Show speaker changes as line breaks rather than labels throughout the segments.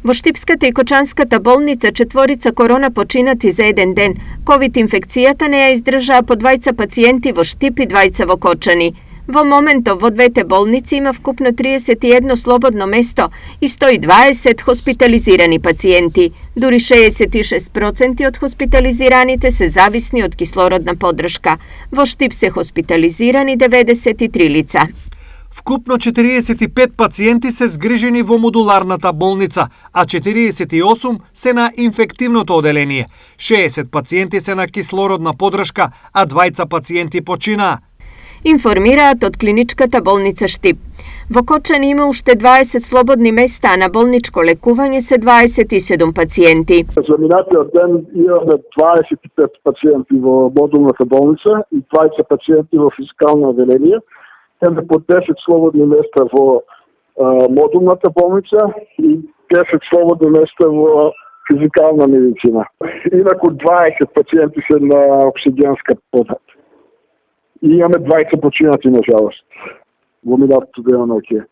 Во Штипската и Кочанската болница 4 корона починати за еден ден. Ковид инфекцијата не ја издржаа по 2 пациенти во Штип и 2 во Кочани. Во моментов во двете болници има вкупно 31 слободно место и 120 хоспитализирани пациенти. Дури 66% од хоспитализираните се зависни од кислородна поддршка. Во Штип се хоспитализирани 93 лица.
Вкупно 45 пациенти се згрижени во модуларната болница, а 48 се на инфективното оделение. 60 пациенти се на кислородна поддршка, а 2 пациенти починаа.
Информираат од клиничката болница Штип. Во Кочани има уште 20 слободни места, а на болничко лекување се 27 пациенти.
За минатиот ден имаме 25 пациенти во модулната болница и 20 пациенти во физикално оделение. Имаме по 10 слободни места во модулната болница и 10 слободни места во физикална медицина. Инаку 20 пациенти се на оксигенска подат. И имаме 20 починати, на жалост, во минатото деноноќе.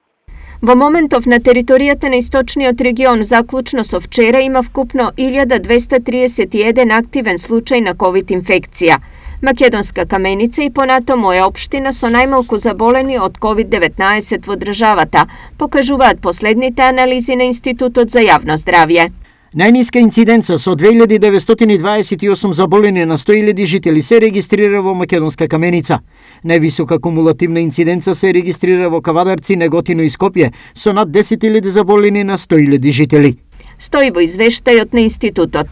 Во моментов на територијата на источниот регион, заклучно со вчера, има вкупно 1231 активен случај на ковид инфекција. Македонска Каменица и понатаму е општина со најмалку заболени од COVID-19 во државата, покажуваат последните анализи на Институтот за јавно здравје.
Најниска инциденца со 2928 заболени на 100.000 жители се регистрира во Македонска Каменица. Највисока кумулативна инциденца се регистрира во Кавадарци, Неготино и Скопје со над 10.000 заболени на 100.000 жители.
Стои во извештајот на институтот.